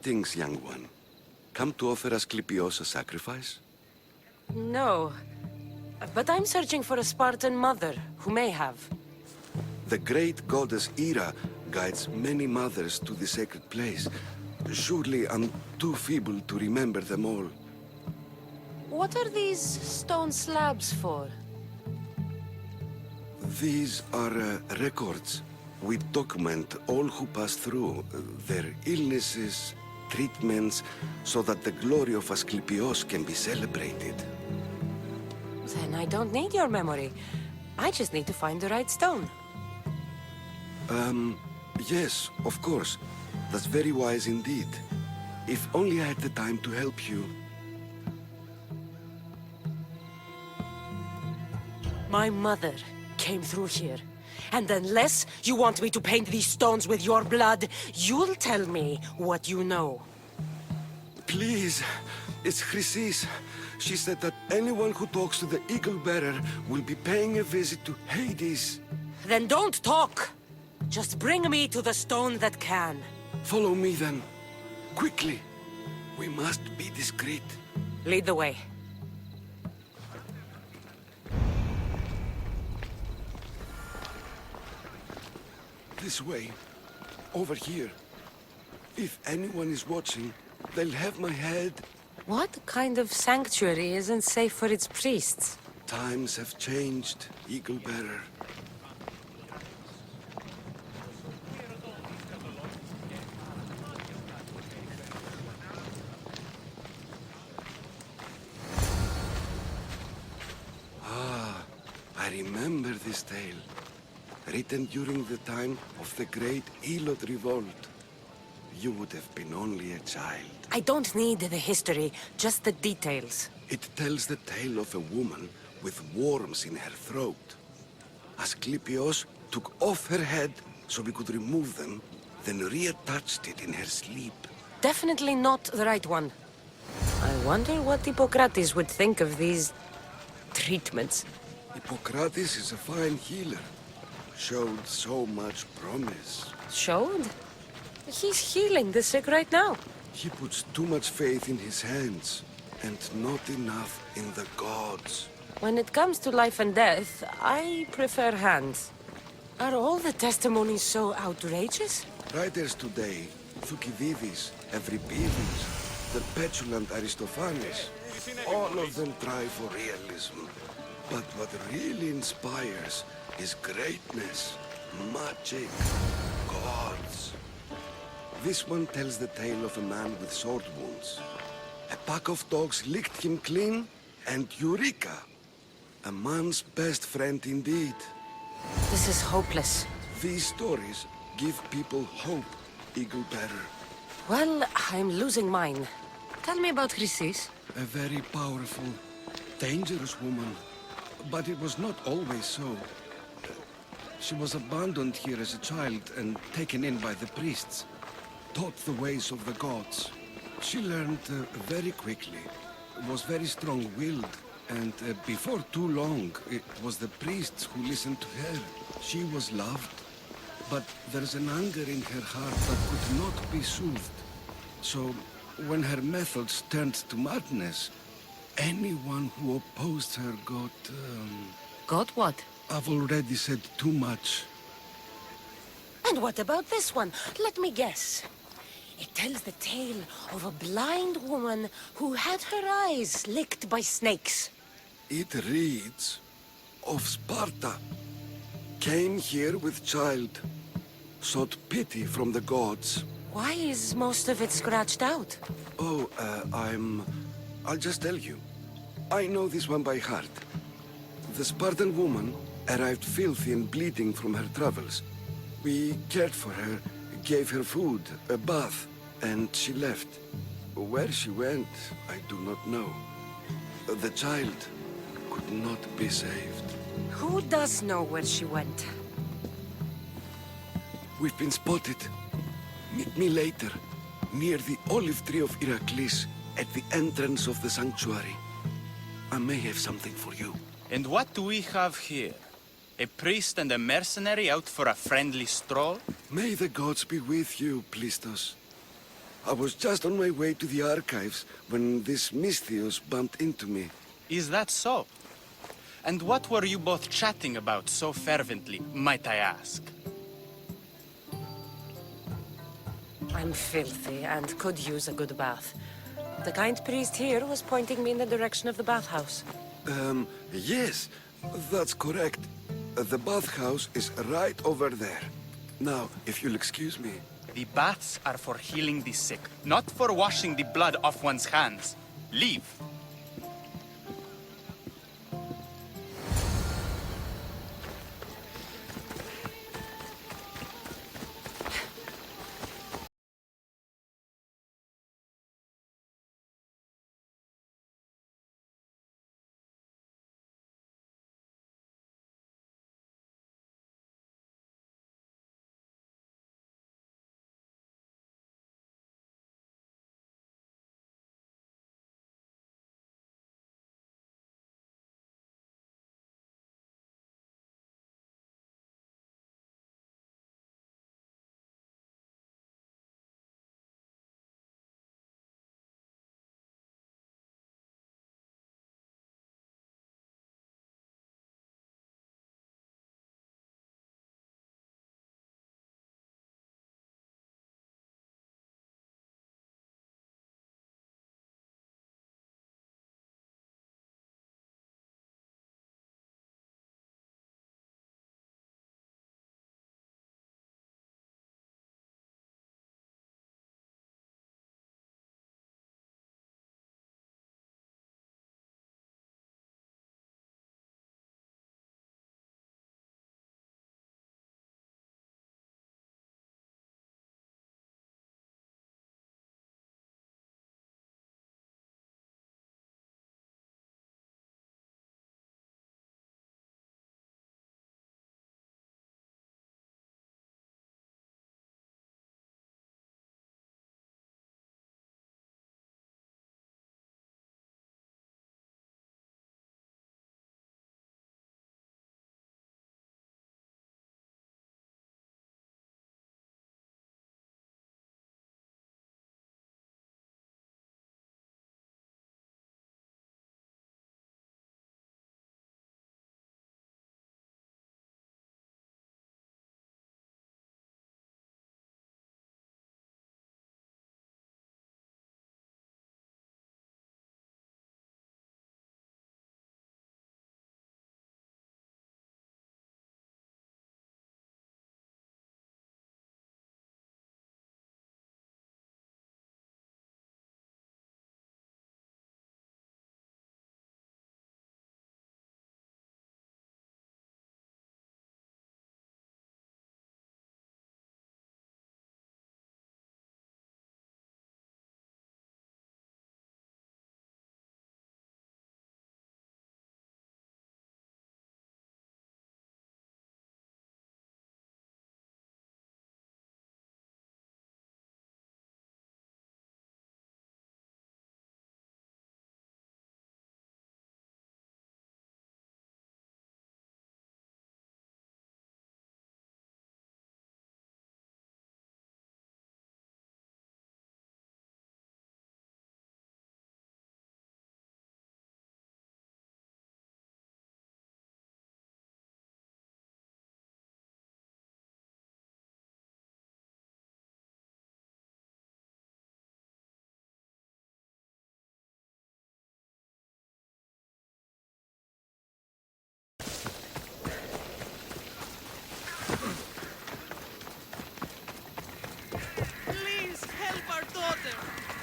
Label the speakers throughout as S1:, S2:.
S1: Greetings, young one. Come to offer Asklepios a sacrifice?
S2: No. But I'm searching for a Spartan mother who may have.
S1: The great goddess Hera guides many mothers to the sacred place. Surely I'm too feeble to remember them all.
S2: What are these stone slabs for?
S1: These are records. We document all who pass through, their illnesses, treatments, so that the glory of Asklepios can be celebrated.
S2: Then I don't need your memory. I just need to find the right stone.
S1: Yes, of course. That's very wise indeed. If only I had the time to help you.
S2: My mother came through here. And unless you want me to paint these stones with your blood, you'll tell me what you know.
S1: Please, it's Chrysis. She said that anyone who talks to the Eagle Bearer will be paying a visit to Hades.
S2: Then don't talk! Just bring me to the stone that can.
S1: Follow me then. Quickly. We must be discreet.
S2: Lead the way.
S1: This way. Over here. If anyone is watching, they'll have my head.
S2: What kind of sanctuary isn't safe for its priests?
S1: Times have changed, Eagle Bearer. I remember this tale. Written during the time of the great Elot revolt. You would have been only a child.
S2: I don't need the history, just the details.
S1: It tells the tale of a woman with worms in her throat. Asklepios took off her head so we could remove them, then reattached it in her sleep.
S2: Definitely not the right one. I wonder what Hippocrates would think of these treatments.
S1: Hippocrates is a fine healer. Showed so much promise.
S2: Showed? He's healing the sick right now.
S1: He puts too much faith in his hands, and not enough in the gods.
S2: When it comes to life and death, I prefer hands. Are all the testimonies so outrageous?
S1: Writers today, Thucydides, Euripides, the petulant Aristophanes, all of them try for realism. But what really inspires is greatness, magic, gods. This one tells the tale of a man with sword wounds. A pack of dogs licked him clean, and Eureka! A man's best friend indeed.
S2: This is hopeless.
S1: These stories give people hope, Eagle Bearer.
S2: Well, I'm losing mine. Tell me about Chrysis.
S1: A very powerful, dangerous woman. But it was not always so. She was abandoned here as a child and taken in by the priests. Taught the ways of the gods. She learned very quickly. Was very strong-willed. And before too long, it was the priests who listened to her. She was loved. But there's an anger in her heart that could not be soothed. So, when her methods turned to madness, anyone who opposed her got...
S2: Got what?
S1: I've already said too much.
S2: And what about this one? Let me guess. It tells the tale of a blind woman who had her eyes licked by snakes.
S1: It reads of Sparta. Came here with child. Sought pity from the gods.
S2: Why is most of it scratched out?
S1: Oh, I'll just tell you. I know this one by heart. The Spartan woman arrived filthy and bleeding from her travels. We cared for her, gave her food, a bath, and she left. Where she went, I do not know. The child could not be saved.
S2: Who does know where she went?
S1: We've been spotted. Meet me later, near the olive tree of Heracles, at the entrance of the sanctuary. I may have something for you.
S3: And what do we have here? A priest and a mercenary out for a friendly stroll?
S1: May the gods be with you, Plistos. I was just on my way to the archives when this Misthios bumped into me.
S3: Is that so? And what were you both chatting about so fervently, might I ask?
S2: I'm filthy and could use a good bath. The kind priest here was pointing me in the direction of the bathhouse.
S1: Yes, that's correct. The bathhouse is right over there. Now, if you'll excuse me.
S3: The baths are for healing the sick, not for washing the blood off one's hands. Leave.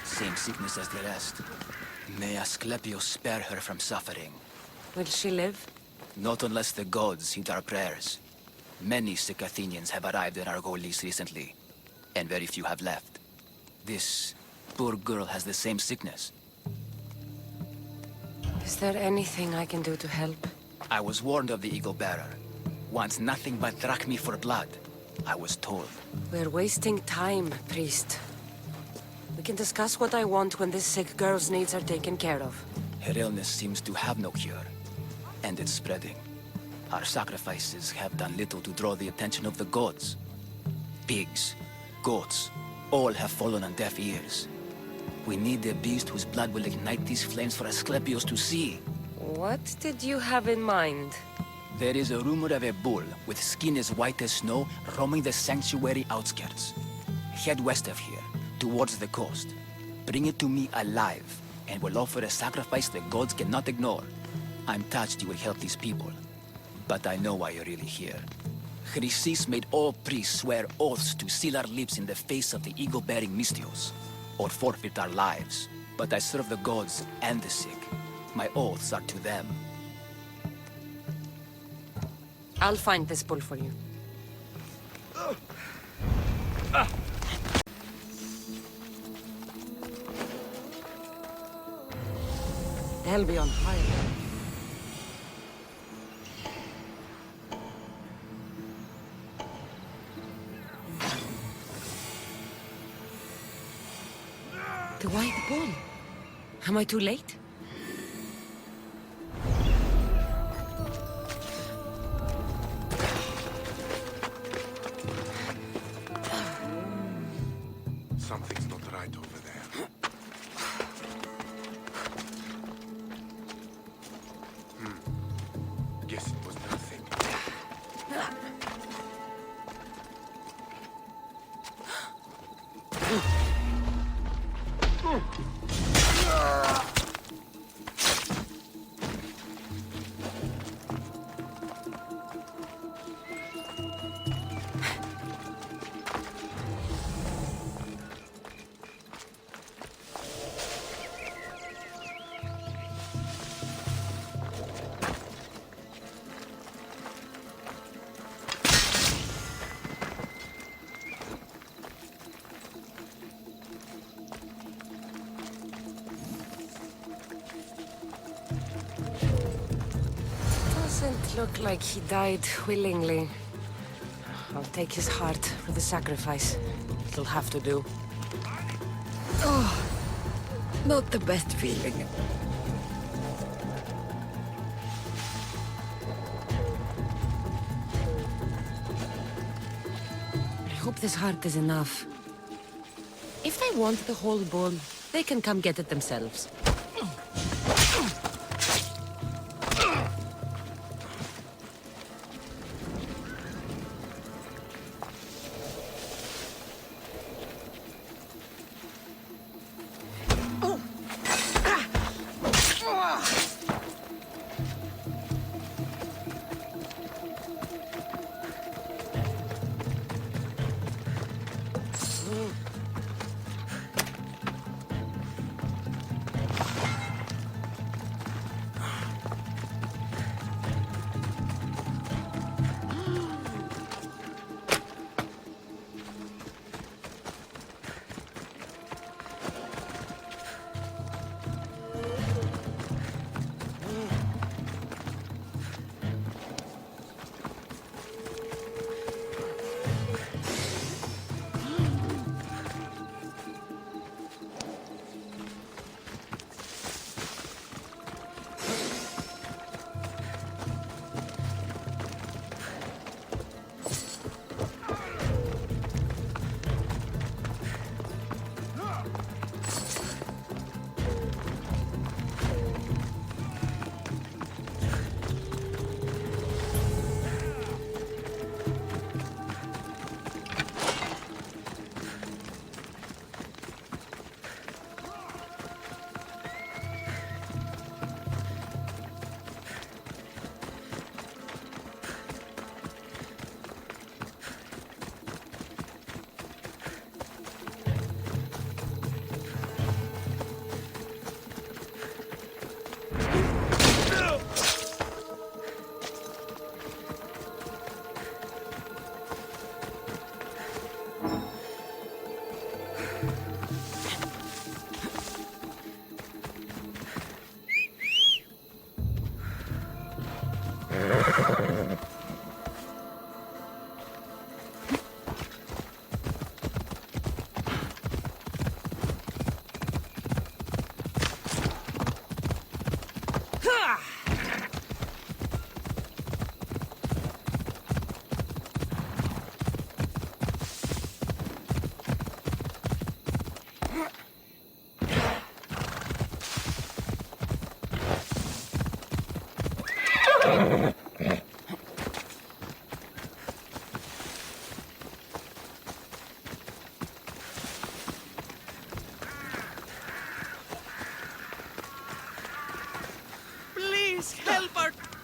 S4: Same sickness as the rest. May Asklepios spare her from suffering.
S2: Will she live?
S4: Not unless the gods heed our prayers. Many sick Athenians have arrived in Argolis recently, and very few have left. This poor girl has the same sickness.
S2: Is there anything I can do to help?
S4: I was warned of the Eagle Bearer. Wants nothing but drachmi for blood. I was told.
S2: We're wasting time, priest. We can discuss what I want when this sick girl's needs are taken care of.
S4: Her illness seems to have no cure, and it's spreading. Our sacrifices have done little to draw the attention of the gods. Pigs, goats, all have fallen on deaf ears. We need the beast whose blood will ignite these flames for Asclepios to see.
S2: What did you have in mind?
S4: There is a rumor of a bull with skin as white as snow roaming the sanctuary outskirts. Head west of here, towards the coast. Bring it to me alive, and we'll offer a sacrifice the gods cannot ignore. I'm touched you will help these people, but I know why you're really here. Chrysis made all priests swear oaths to seal our lips in the face of the eagle-bearing Mystios, or forfeit our lives. But I serve the gods and the sick. My oaths are to them.
S2: I'll find this bull for you. They'll be on fire. The white bull. Am I too late?
S5: Something's not right over there. Guess it was nothing.
S2: Doesn't look like he died willingly. I'll take his heart for the sacrifice. It'll have to do. Oh, not the best feeling. I hope this heart is enough. If they want the whole bull, they can come get it themselves.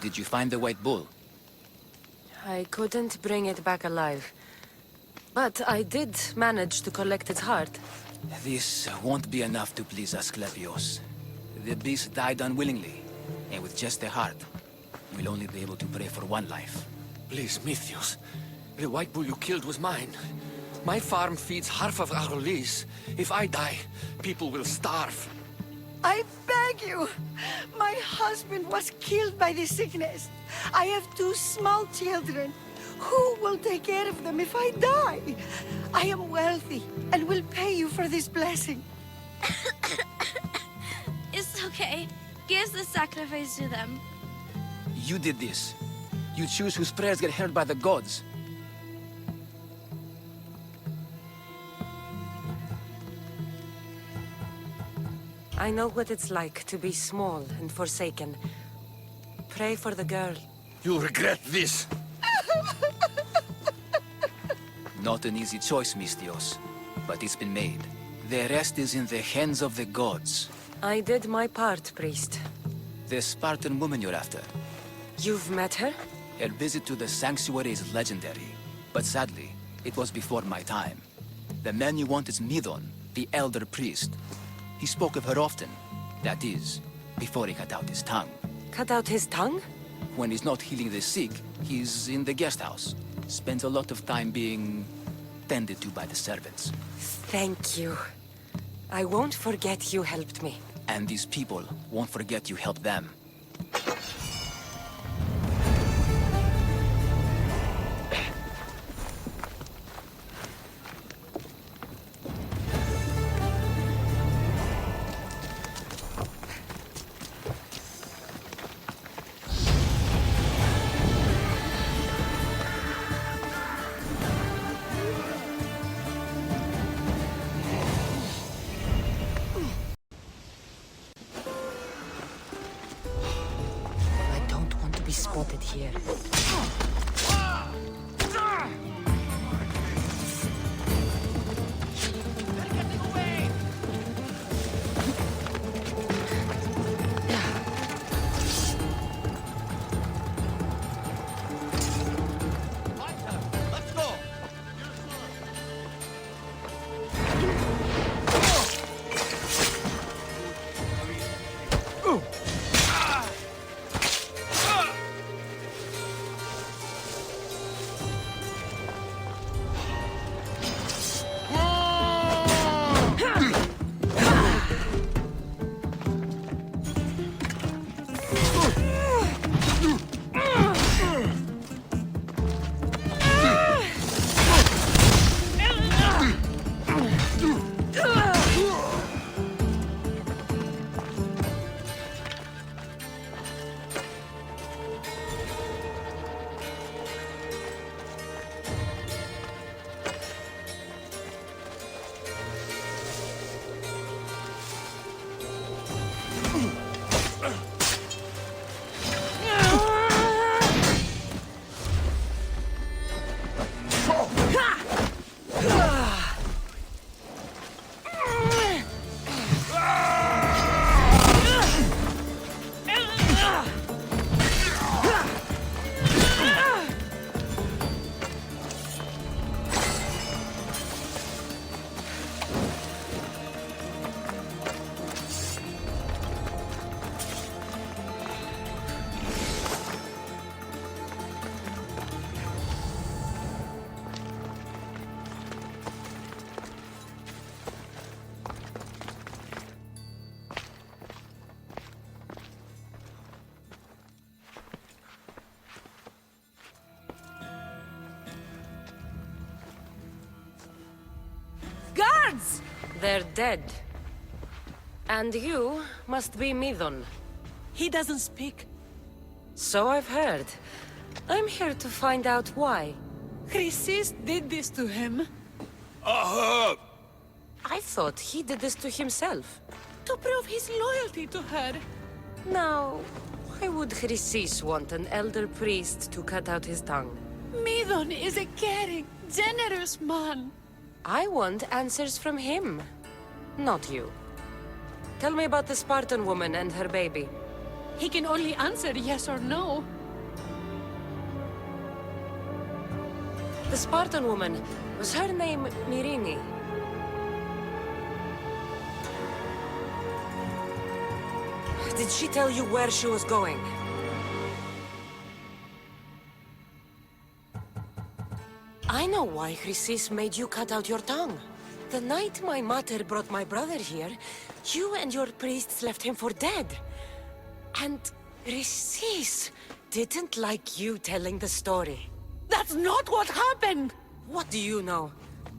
S4: Did you find the white bull?
S2: I couldn't bring it back alive. But I did manage to collect its heart.
S4: This won't be enough to please Asklepios. The beast died unwillingly, and with just the heart, we'll only be able to pray for one life.
S6: Please, Mythios. The white bull you killed was mine. My farm feeds half of our lease. If I die, people will starve.
S7: I beg you! My husband was killed by this sickness. I have 2 small children. Who will take care of them if I die? I am wealthy and will pay you for this blessing.
S8: It's okay. Give the sacrifice to them.
S4: You did this. You choose whose prayers get heard by the gods.
S2: I know what it's like to be small and forsaken. Pray for the girl.
S6: You regret this.
S4: Not an easy choice, Mystios, but it's been made. The rest is in the hands of the gods.
S2: I did my part, priest.
S4: The Spartan woman you're after.
S2: You've met her?
S4: Her visit to the sanctuary is legendary, but sadly, it was before my time. The man you want is Midon, the elder priest. He spoke of her often. That is, before he cut out his tongue.
S2: Cut out his tongue?
S4: When he's not healing the sick, he's in the guest house. Spends a lot of time being tended to by the servants.
S2: Thank you. I won't forget you helped me.
S4: And these people won't forget you helped them.
S2: I don't want to be spotted here.
S7: Guards!
S2: They're dead. And you must be Midon.
S7: He doesn't speak.
S2: So I've heard. I'm here to find out why.
S7: Chrysis did this to him.
S2: I thought he did this to himself.
S7: To prove his loyalty to her.
S2: Now, why would Chrysis want an elder priest to cut out his tongue?
S7: Midon is a caring, generous man.
S2: I want answers from him, not you. Tell me about the Spartan woman and her baby.
S9: He can only answer yes or no.
S2: The Spartan woman, was her name Mirini? Did she tell you where she was going? I know why Chrysis made you cut out your tongue. The night my mother brought my brother here, you and your priests left him for dead. And Chrysis didn't like you telling the story.
S9: That's not what happened!
S2: What do you know?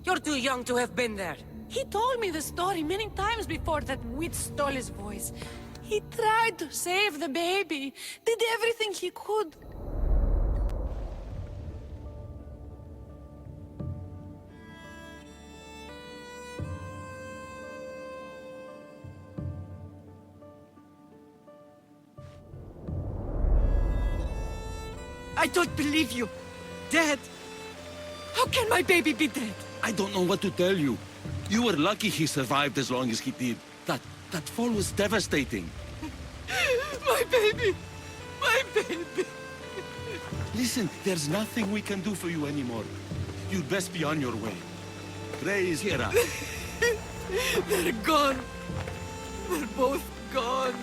S2: You're too young to have been there.
S9: He told me the story many times before that witch stole his voice. He tried to save the baby, did everything he could.
S7: I don't believe you. Dead? How can my baby be dead?
S10: I don't know what to tell you. You were lucky he survived as long as he did. That fall was devastating.
S7: My baby! My baby!
S10: Listen, there's nothing we can do for you anymore. You'd best be on your way. Praise Hera.
S7: They're gone. They're both gone.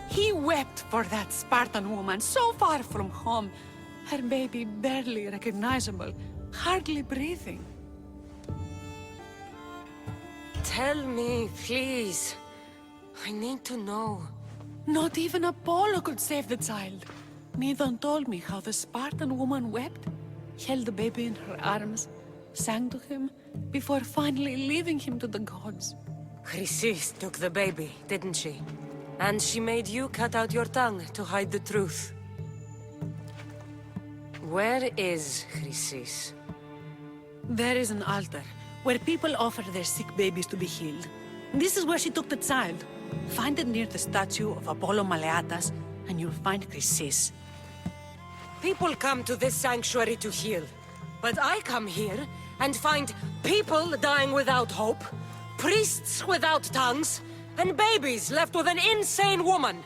S9: He wept for that Spartan woman so far from home. Her baby barely recognizable, hardly breathing.
S2: Tell me, please. I need to know.
S9: Not even Apollo could save the child. Nidon told me how the Spartan woman wept, held the baby in her arms, sang to him, before finally leaving him to the gods.
S2: Chrysis took the baby, didn't she? And she made you cut out your tongue to hide the truth. Where is Chrysis?
S9: There is an altar where people offer their sick babies to be healed. This is where she took the child. Find it near the statue of Apollo Maleatas, and you'll find Chrysis.
S2: People come to this sanctuary to heal. But I come here and find people dying without hope, priests without tongues, and babies left with an insane woman.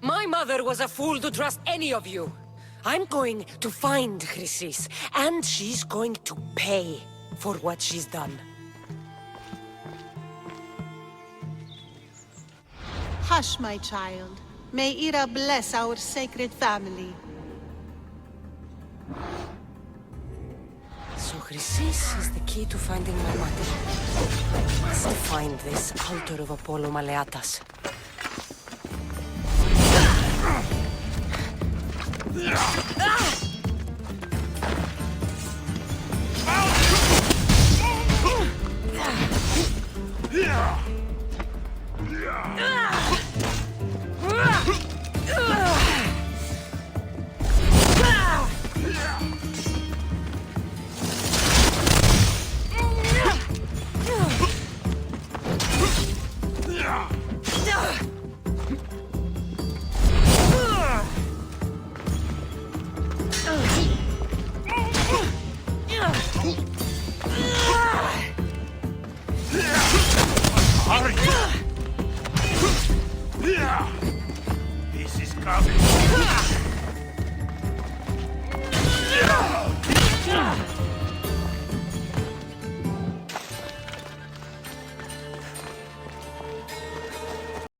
S2: My mother was a fool to trust any of you. I'm going to find Chrysis, and she's going to pay for what she's done.
S11: Hush, my child. May Ira bless our sacred family.
S2: So Chrysis is the key to finding my mother. I must find this altar of Apollo Maleatas.